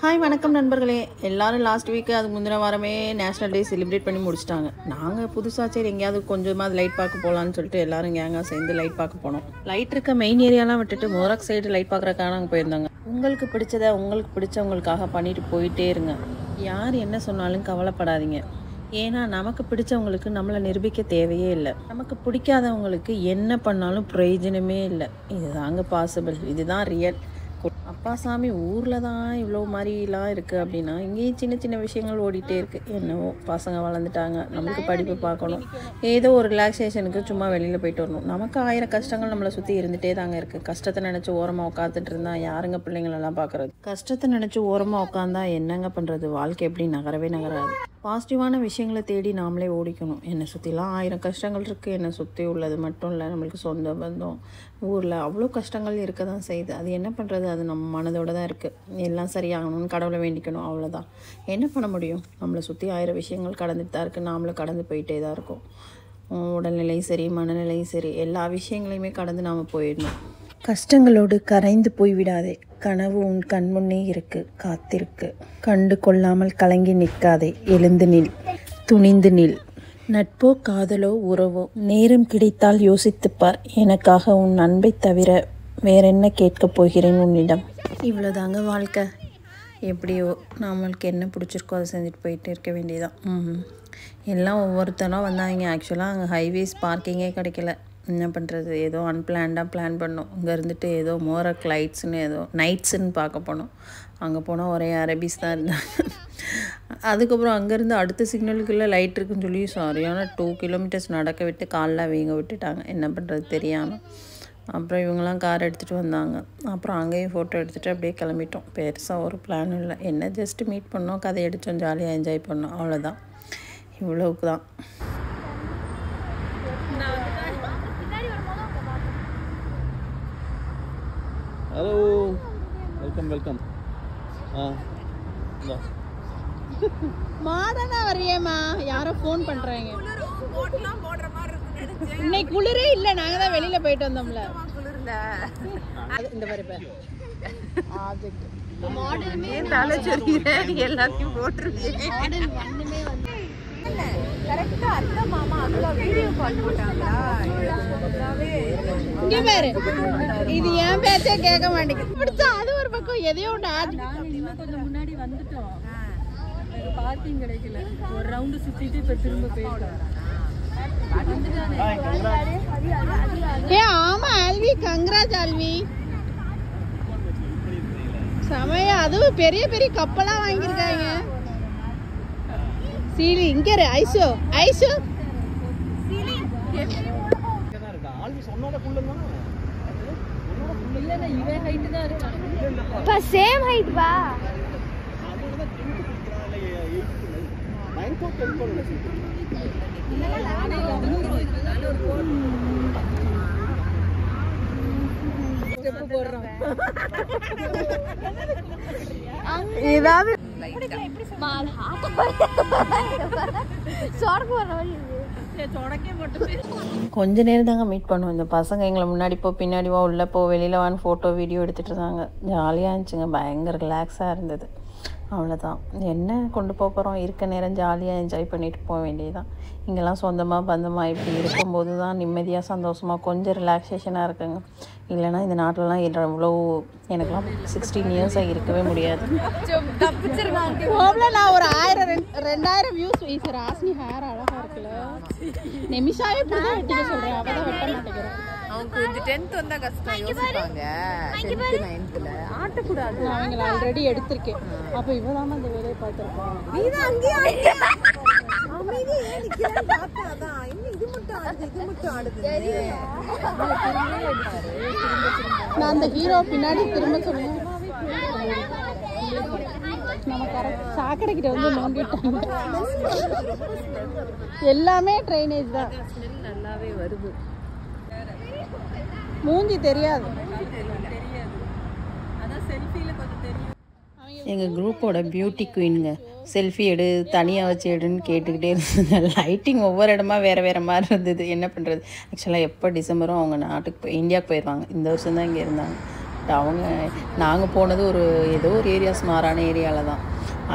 Hi வணக்கம் நண்பர்களே. எல்லோரும் லாஸ்ட் வீக்கு அது முந்தின வாரமே நேஷ்னல் டே செலிப்ரேட் பண்ணி முடிச்சிட்டாங்க. நாங்கள் புதுசாக சரி எங்கேயாவது கொஞ்சமாக லைட் பார்க்க போகலான்னு சொல்லிட்டு எல்லோரும் கேங்காக சேர்ந்து லைட் பார்க்க போனோம். லைட் இருக்க மெயின் ஏரியாலாம் விட்டுட்டு மோராக் சைடு லைட் பார்க்குறக்காக நாங்கள் போயிருந்தாங்க. உங்களுக்கு பிடிச்சதை உங்களுக்கு பிடிச்சவங்களுக்காக பண்ணிட்டு போயிட்டே இருங்க. யார் என்ன சொன்னாலும் கவலைப்படாதீங்க. ஏன்னா நமக்கு பிடிச்சவங்களுக்கு நம்மளை நிரூபிக்க தேவையே இல்லை. நமக்கு பிடிக்காதவங்களுக்கு என்ன பண்ணாலும் பிரயோஜனமே இல்லை. இதுதாங்க பாசிபிள், இதுதான் ரியல். அப்பா சாமி ஊரில் தான் இவ்வளோ மாதிரிலாம் இருக்குது அப்படின்னா இங்கேயும் சின்ன சின்ன விஷயங்கள் ஓடிட்டே இருக்குது. என்னவோ பசங்க வளர்ந்துட்டாங்க, நம்மளுக்கு படிப்பு பார்க்கணும், ஏதோ ஒரு ரிலாக்ஸேஷனுக்கு சும்மா வெளியில் போயிட்டு வரணும். நமக்கு 1000 கஷ்டங்கள் நம்மளை சுற்றி இருந்துகிட்டே தாங்க இருக்குது. கஷ்டத்தை நினச்சி ஓரமாக உட்காந்துட்டு இருந்தால் யாருங்க பிள்ளைங்களெல்லாம் பார்க்குறது? கஷ்டத்தை நினச்சி ஓரமாக உட்காந்தா என்னங்க பண்ணுறது? வாழ்க்கை எப்படி நகரவே நகராது. பாசிட்டிவான விஷயங்களை தேடி நாமளே ஓடிக்கணும். என்னை சுற்றிலாம் 1000 கஷ்டங்கள் இருக்குது. என்னை சுற்றி உள்ளது மட்டும் இல்லை, நம்மளுக்கு சொந்த பந்தம் ஊரில் அவ்வளோ கஷ்டங்கள் இருக்க தான் செய்யுது. அது என்ன பண்ணுறது? அது நம்ம மனதோடு தான் இருக்குது. எல்லாம் சரியாகணும்னு கடவுளை வேண்டிக்கணும், அவ்வளோதான். என்ன பண்ண முடியும்? நம்மளை சுற்றி 1000 விஷயங்கள் கடந்துட்டு தான் இருக்குது. நாமளும் கடந்து போயிட்டே தான் இருக்கோம். உடல்நிலையும் சரி, மனநிலையும் சரி, எல்லா விஷயங்களையுமே கடந்து நாம் போயிடணும். கஷ்டங்களோடு கரைந்து போய்விடாதே. கனவு உன் கண்முன்னே இருக்கு, காத்திருக்கு. கண்டு கொள்ளாமல் கலங்கி நிற்காதே. எழுந்து நில், துணிந்து நில். நட்போ காதலோ உறவோ நேரம் கிடைத்தால் யோசித்துப்பார். எனக்காக உன் அன்பை தவிர வேறென்ன கேட்கப் போகிறேன் உன்னிடம். இவ்வளோதாங்க வாழ்க்கை. எப்படியோ நம்மளுக்கு என்ன பிடிச்சிருக்கோ அதை செஞ்சுட்டு போயிட்டு இருக்க வேண்டியதான். எல்லாம் ஒவ்வொருத்தரும் வந்தாங்க. ஆக்சுவலாக அங்கே ஹைவேஸ் பார்க்கிங்கே கிடைக்கல. என்ன பண்ணுறது? ஏதோ அன்பிளான்டாக பிளான் பண்ணோம். இங்கே இருந்துட்டு ஏதோ மோராக் லைட்ஸ்னு ஏதோ நைட்ஸுன்னு பார்க்க போனோம். அங்கே போனால் ஒரே அரபிஸ் தான் இருந்தாங்க. அதுக்கப்புறம் அங்கேருந்து அடுத்த சிக்னலுக்குள்ளே லைட் இருக்குன்னு சொல்லி சரியான 2 கிலோமீட்டர்ஸ் நடக்க விட்டு காலில் வீங்க விட்டுட்டாங்க. என்ன பண்ணுறது தெரியாமல். அப்புறம் இவங்கெல்லாம் கார் எடுத்துகிட்டு வந்தாங்க. அப்புறம் அங்கேயும் ஃபோட்டோ எடுத்துகிட்டு அப்படியே கிளம்பிட்டோம். பெருசாக ஒரு பிளானும் இல்லை. என்ன ஜஸ்ட்டு மீட் பண்ணோம், கதை அடித்தோம், ஜாலியாக என்ஜாய் பண்ணோம், அவ்வளோதான். இவ்வளோக்கு தான். Hello, welcome welcome. மாடனா வரையேம்மா, யாரோ ஃபோன் பண்றாங்க. இன்னைக்கு குளிரே இல்ல, நாங்க தான் வெளியில போயிட்டு வந்தோம்ல. இந்த மாதிரி ஆப்ஜெக்ட் மாடலுமே தலை சொல்லியே நீங்க எல்லாத்தையும் போட்டுருக்கீங்க. மாடல் ஒண்ணுமே வந்து இல்ல கரெக்ட்டா அத்த மாமா அதுல வீடியோ கால் போட்டாங்களா? இங்க பாரு, இது ஏன் பேச்சே கேட்க மாட்டேங்குது. பிடிச்சா அது ஒரு பக்கம் எதையோ ஒன்று இன்னும் கொஞ்சம் முன்னாடி வந்துட்டோம். பார்க்கிங் கிடைக்கல. ஒரு ரவுண்டு சுத்திட்டு இப்ப திரும்ப போயிட்டோம். ஏ ஆமா ஆல்வி, கங்க்ராஜ் ஆல்வி. சமய அதுவும் பெரிய பெரிய கப்பலா வாங்கியிருக்காங்க. சீலி இங்க ஐசோ ஐசோ சேம் ஹைட் பா. ஏதாவது கொஞ்ச நேரம் தாங்க மீட் பண்ணுவோம். இந்த பசங்க எங்களை முன்னாடி போ, பின்னாடி வா, உள்ளே போ, வெளியில் வான்னு ஃபோட்டோ வீடியோ எடுத்துகிட்டு இருந்தாங்க. ஜாலியாக இருந்துச்சுங்க, பயங்கர ரிலாக்ஸாக இருந்தது. அவ்வளோதான். என்ன கொண்டு போகிறோம்? இருக்க நேரம் ஜாலியாக என்ஜாய் பண்ணிட்டு போக வேண்டியதுதான். இங்கெல்லாம் சொந்தமாக பந்தமாக இப்படி இருக்கும்போது தான் நிம்மதியாக சந்தோஷமாக கொஞ்சம் ரிலாக்ஸேஷனாக இருக்குங்க. இல்லைனா இந்த நாட்டிலலாம் எவ்வளோ எனக்குலாம் 16 இயர்ஸாக இருக்கவே முடியாது. நான் ஒரு 1000-2000 வியூஸ் வீசுறேன். ஆஸ்னி ஹேர் அழகா இருக்குல்ல. நிமிஷாவே வெட்டிக்க சொல்றேன், அவதான் வெட்ட மாட்டேங்கிறேன். அவங்க கொஞ்சம் 10th வந்தா கஷ்டம் யோசிப்பாங்க. 10th 9thல ஆட்டக்கூடாது. நான் அவங்கள ஆல்ரெடி எடுத்திருக்கேன். அப்ப இவதாம அந்த வேலையை பார்த்திருப்பான். நீதான் அங்கேயே அமைதியா ஏன் நிக்கிறேன்னு பார்த்தேன். அதான் இன்னும் இது மட்டும் ஆடுது. நான் அந்த ஹீரோ பின்னாடி திரும்ப சொன்னேன். நம்ம கரெக்ட் சாக்கடைக்கிட்ட வந்து நோண்டிட்டாங்க. எல்லாமே ட்ரைனேஜ் தான். நல்லாவே வருது. மூஞ்சி தெரியாது. எங்கள் குரூப்போட பியூட்டி குயினுங்க. செல்ஃபி எடு, தனியாக வச்சு எடுன்னு கேட்டுக்கிட்டே இருந்தாங்க. லைட்டிங் ஒவ்வொரு இடமா வேறு வேறு மாதிரி இருந்தது. என்ன பண்ணுறது? ஆக்சுவலாக எப்போ டிசம்பரும் அவங்க நாட்டுக்கு இந்தியாவுக்கு போயிடுவாங்க. இந்த வருஷம் தான் இங்கே இருந்தாங்க. பட் அவங்க நாங்கள் போனது ஏதோ ஒரு ஏரியாஸ் மாறான ஏரியாவில் தான்.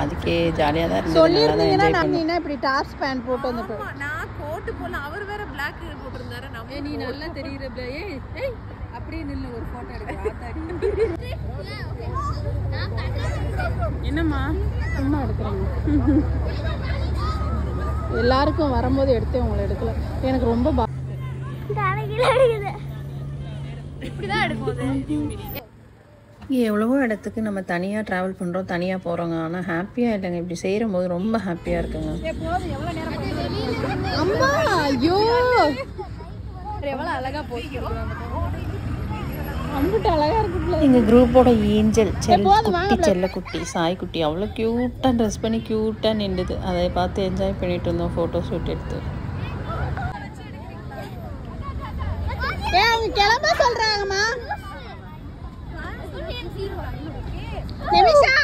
அதுக்கே ஜாலியாக தான் இருந்தது. நல்லா தான் என்ஜாய் பண்ணோம். இப்படி டார்ச் பேண்ட் போட்டு வந்து நான் கோட் போல அவர் வேற black போட்டுருந்தாரு. நம்ம நீ நல்லா தெரியுற ஏய் அப்படியே நின்னு ஒரு போட்டோ எடுக்க. என்னம்மா சும்மா எடுக்கிறேங்க. எல்லாருக்கும் வரும்போது எடுத்தே உங்களை எடுக்கல. எனக்கு ரொம்ப இப்படிதான் எடுக்கும். எவ்வளவோ இடத்துக்கு நம்ம தனியாக ட்ராவல் பண்ணுறோம், தனியாக போகிறோங்க. ஆனால் ஹாப்பியாக இல்லைங்க. இப்படி செய்கிற போது ரொம்ப ஹாப்பியாக இருக்குங்க. அம்மா ஐயோ எவ்வளோ அழகா போய்க்கிறோம். அம்பிட்டு அழகா இருக்குல்ல. எங்கள் குரூப்போட ஏஞ்சல் குட்டி செல்லக்குட்டி சாய்க்குட்டி அவ்வளோ க்யூட்டாக ட்ரெஸ் பண்ணி க்யூட்டாக நின்றுது. அதை பார்த்து என்ஜாய் பண்ணிட்டு இருந்தோம், ஃபோட்டோ ஷூட் எடுத்து. அவங்க கிளம்ப சொல்றாங்கம்மா. நிமிஷா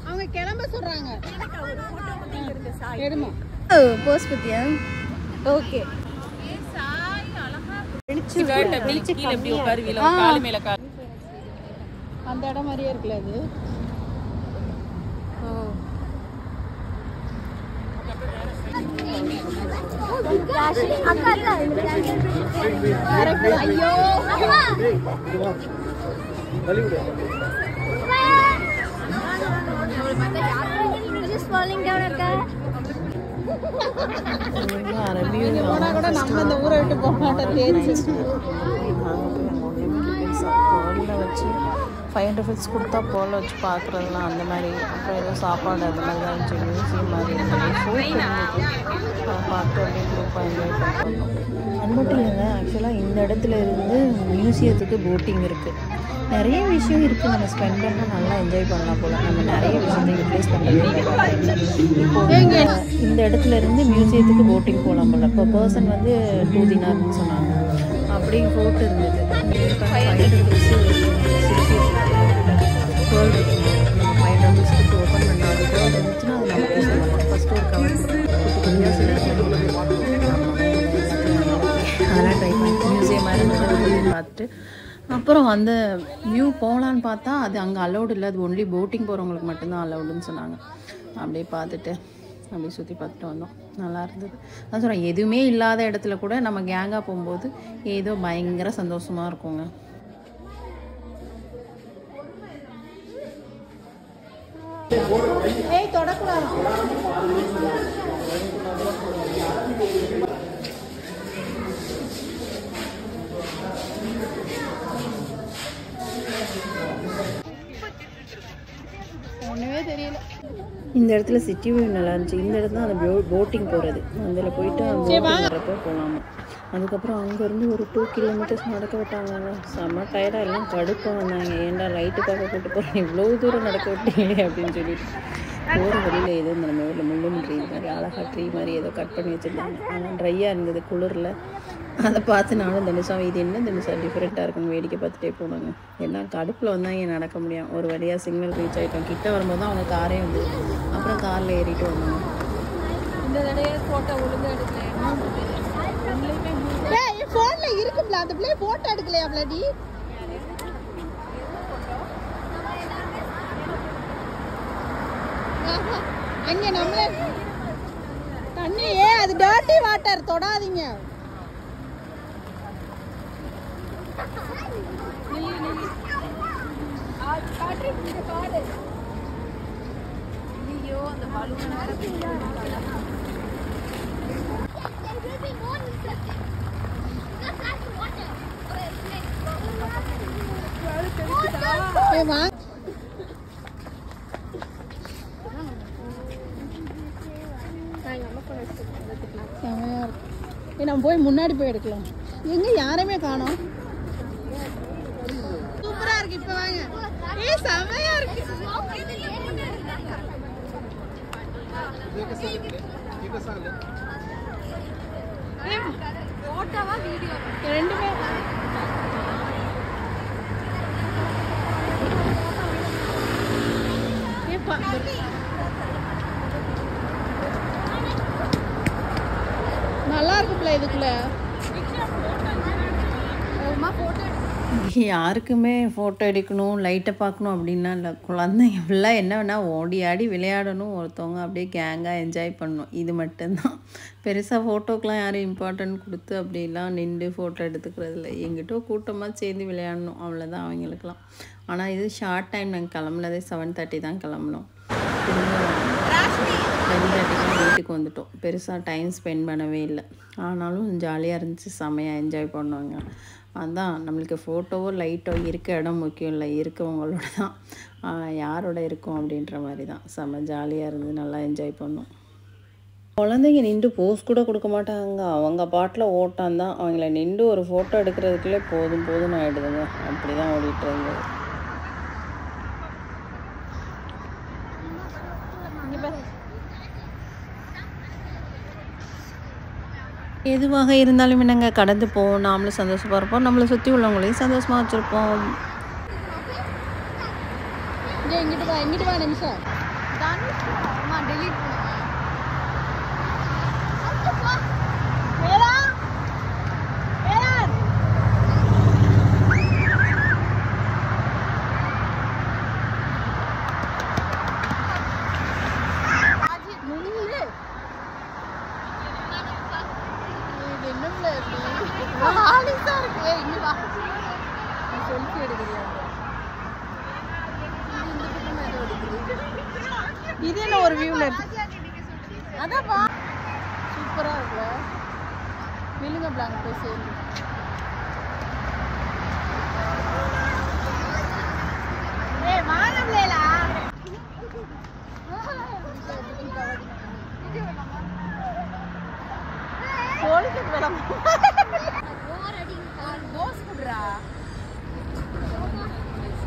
அவங்க கிளம்ப சொல்றாங்க. எடுமா போஸ் பத்தியா? ஓகே. அந்த இடம் மாதிரியே இருக்குல்ல அது. ஐயோ கூட நம்ம இந்த ஊரை விட்டு போக மாட்டோம். வச்சு 500 rupees கொடுத்தா போல வச்சு பார்க்குறதுலாம் அந்த மாதிரி. அப்புறம் ஏதோ சாப்பாடு அந்த மாதிரி தான் இருந்துச்சு. மியூசியம் மாதிரி பார்த்து அப்படியே குரூப்பாக என்ஜாய் பண்ணுறோம். அது மட்டும் இல்லைங்க, ஆக்சுவலாக இந்த இடத்துல இருந்து மியூசியத்துக்கு போட்டிங் இருக்குது. நிறைய விஷயம் இருக்குது. நம்ம ஸ்பெண்ட் பண்ணால் நல்லா என்ஜாய் பண்ணலாம் போல். நம்ம நிறைய விஷயத்தை யூட்டிலைஸ் பண்ணுறது. இப்போ இந்த இடத்துல இருந்து மியூசியத்துக்கு போட்டிங் போகலாம் போல். இப்போ பர்சன் வந்து 2 dinars சொன்னாங்க. அப்படி போட்டு இருந்தது. 500 rupees கோல்டு இருக்குங்க. நம்ம 500 rupees கொடுத்து ஓப்பன் பண்ணால் அது கோல்டு இருந்துச்சுன்னா அது நம்ம யூஸ் பண்ணலாம். ஃபஸ்ட்டு ஒரு கவர் அதெல்லாம் ட்ரை பண்ணி மியூசியம் மாதிரி இருந்தது பார்த்துட்டு அப்புறம் அந்த வியூ போகலான்னு பார்த்தா அது அங்கே அலௌடு இல்லை. அது ஒன்லி போட்டிங் போகிறவங்களுக்கு மட்டும்தான் அலௌடுன்னு சொன்னாங்க. அப்படியே பார்த்துட்டு அப்படியே சுற்றி பார்த்துட்டு வந்தோம். நல்லா இருந்தது. அதான் சொல்கிறேன், எதுவுமே இல்லாத இடத்துல கூட நம்ம கேங்காக போகும்போது ஏதோ பயங்கர சந்தோஷமாக இருக்குங்க. தொடக்கூடாது. ஒன்றுமே தெரியல. இந்த இடத்துல சிட்டி வியூ நல்லா இருந்துச்சு. இந்த இடத்துல அந்த போட்டிங் போகிறது அதில் போயிட்டு போட்டிங் வரப்போ போகலாமா. அதுக்கப்புறம் அங்கேருந்து ஒரு 2 kilometers நடக்க விட்டாங்க. செம்ம டயர்டாக எல்லாம் கடுப்பாக வந்தாங்க. ஏன்டா லைட்டுக்காக கூட்டு போகிறேன், இவ்வளோ தூரம் நடக்க விட்டீங்களே அப்படின்னு சொல்லிட்டு. போகிற வழியில் ஏதோ இந்த நம்ம ஊரில் முள்ளும் ட்ரீ மாதிரி அழகாக ட்ரீ மாதிரி ஏதோ கட் பண்ணி வச்சுருந்தாங்க. ஆனால் ட்ரையாக இருந்தது குளிரில். அதை பார்த்து நானும் தனுஷா இது என்ன தனுஷா டிஃப்ரெண்ட்டாக இருக்குன்னு வேடிக்கை பார்த்துட்டே போனாங்க. எல்லாம் கடுப்பில் வந்தால் இங்கே நடக்க முடியும். ஒரு வழியாக சிக்னல் ரீச் ஆகிட்டோம். கிட்ட வரும்போது தான் அவங்க காரே வந்து அப்புறம் காரில் ஏறிட்டு வந்தாங்க. இந்த தடவை போட்டோ ஒழுங்காக எடுக்கலாம். ஃபோனில் இருக்கும்ல அந்த பிள்ளைய ஃபோட்டோ எடுக்கலையா பிள்ளாடி? அங்கே நம்மளே தண்ணியே அது டர்ட்டி வாட்டர் தொடாதீங்க. ஐயோ அந்த பலூன் நம்ம போய் முன்னாடி போய் எடுக்கலாம். எங்க யாரையுமே காணோம். சூப்பரா இருக்கு. இப்ப வாங்க. செமையா இருக்கு. போட்டோவா வீடியோ ரெண்டுமே நல்லா இருக்குல்ல. இதுக்குள்ள யாருக்குமே ஃபோட்டோ எடுக்கணும் லைட்டை பார்க்கணும் அப்படின்னா இல்லை. குழந்தைங்க ஃபுல்லாக என்ன வேணால் ஓடி ஆடி விளையாடணும், ஒருத்தவங்க அப்படியே கேங்காக என்ஜாய் பண்ணணும். இது மட்டும்தான். பெருசாக ஃபோட்டோக்கெலாம் யாரும் இம்பார்ட்டன்ட் கொடுத்து அப்படிலாம் நின்று ஃபோட்டோ எடுத்துக்கிறது இல்லை. எங்கிட்ட கூட்டமாக சேர்ந்து விளையாடணும், அவ்வளோதான் அவங்களுக்குலாம். ஆனால் இது ஷார்ட் டைம். நாங்கள் கிளம்புனதே 7:30 தான் கிளம்புனோம். திரும்ப 10:30 வீட்டுக்கு வந்துட்டோம். பெருசாக டைம் ஸ்பெண்ட் பண்ணவே இல்லை. ஆனாலும் ஜாலியாக இருந்துச்சு, செம்மையாக என்ஜாய் பண்ணுவாங்க. அதுதான் நம்மளுக்கு ஃபோட்டோவோ லைட்டோ இருக்க இடம் முக்கியம் இல்லை, இருக்கவங்களோட தான் யாரோட இருக்கும் அப்படின்ற மாதிரி தான். செம்ம ஜாலியாக இருந்து நல்லா என்ஜாய் பண்ணோம். குழந்தைங்க நின்று போஸ் கூட கொடுக்க மாட்டாங்க, அவங்க பாட்டில் ஓட்டான் தான். அவங்கள நின்று ஒரு ஃபோட்டோ எடுக்கிறதுக்குள்ளே போதும் போதும்னு ஆகிடுதுங்க. அப்படி தான் ஓடிட்டு இருந்தது. எதுவாக இருந்தாலும் என்னங்க கடந்து போவோம், நாமளும் சந்தோஷமாக இருப்போம், நம்மளை சுற்றி உள்ளவங்களையும் சந்தோஷமாக வச்சுருப்போம். எங்கிட்டு வா நிமிஷம் டெலிட் இது என்ன ஒரு வியூல இருக்கு. அதான் சூப்பரா இருக்குல்ல. விழுங்க பிளாங்க போய் சேர்ந்து. ஏய் வாங்கலேலா. போலிக்கு வேலாம். போர் அடிங்க. போஸ் குடுறா.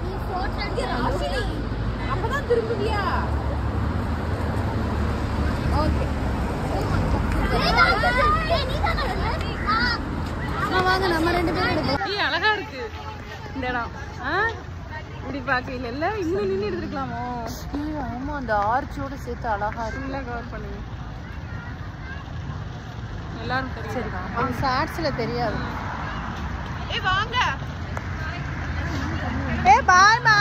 நீ போட்டோ எடுக்கற அப்பதான் திரும்புவியா? ஓகே வாங்க நம்ம 2 பேரும் எடுப்போம். அழகா இருக்கு இந்த இடம். இப்படி பார்க்கல இல்ல, இங்க நின்று எடுத்துக்கலாமோ? ஆமா, அந்த ஆர்ச்சோட சேர்த்து அழகா இருக்கு. இல்ல கவர் பண்ணுங்க எல்லாரும். சரி வாங்க. ஷார்ட்ஸ்ல தெரியாது. வாங்க. பாய் மா.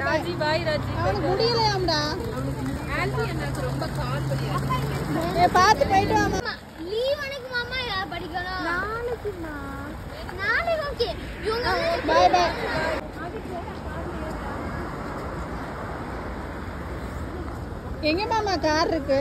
ராஜி பாய். ராஜி முடியலையாம்டா. ஆல்பி எனக்கு ரொம்ப கால் வலியா. பாத்து போயிட்டு வாமா. லீவ் எனக்கு மாமா யார் படிக்கணும்? நாளைக்குமா. நாளைக்கு ஓகே. பாய் பாய். எங்க மாமா கார் இருக்கு?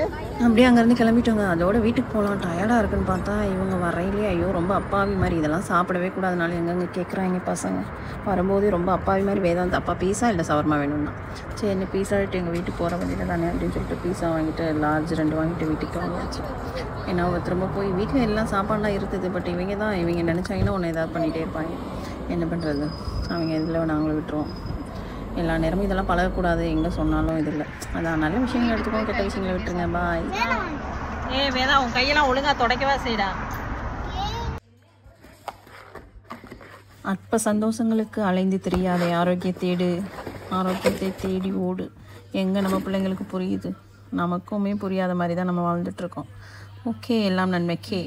அப்படியே அங்கேருந்து கிளம்பிட்டோங்க. அதோட வீட்டுக்கு போகலாம், டயர்டாக இருக்குன்னு பார்த்தா இவங்க வரையிலே ஐயோ ரொம்ப அப்பாவி மாதிரி, இதெல்லாம் சாப்பிடவே கூடாதுனால எங்கெங்கே கேட்குறாங்க பசங்க. வரும்போது ரொம்ப அப்பாவி மாதிரி வேதாந்த் அப்பா பீஸா இல்லை சவர்மா வேணும்னா. சரி என்ன பீஸா ஆகிட்டு எங்கள் வீட்டுக்கு போகிற வழியில் தானே அப்படின்னு சொல்லிட்டு பீஸா வாங்கிட்டு லார்ஜ் 2 வாங்கிட்டு வீட்டுக்கு வாங்கியாச்சு. ஏன்னா திரும்ப போய் வீட்டில் எல்லாம் சாப்பாடெலாம் இருக்குது. பட் இவங்க நினச்சாங்கன்னா ஒன்று ஏதாவது பண்ணிகிட்டே இருப்பாங்க. என்ன பண்ணுறது, அவங்க இதில் நாங்களும் விட்டுருவோம். எல்லா நேரமும் இதெல்லாம் பழகக்கூடாது, எங்கே சொன்னாலும் இது இல்லை. அதான் நல்ல விஷயங்கள் எடுத்துக்கோங்க, கெட்ட விஷயங்களை விட்டுருங்க. பாய். வேதா உன் கையெல்லாம் ஒழுங்காக துடைக்கவா செய்டா. அற்ப சந்தோஷங்களுக்கு அலைந்து தெரியாதே, ஆரோக்கியத்தை தேடி ஓடு. எங்கே நம்ம பிள்ளைங்களுக்கு புரியுது? நமக்குமே புரியாத மாதிரி தான் நம்ம வாழ்ந்துட்டுருக்கோம். ஓகே, எல்லாம் நன்மைக்கே.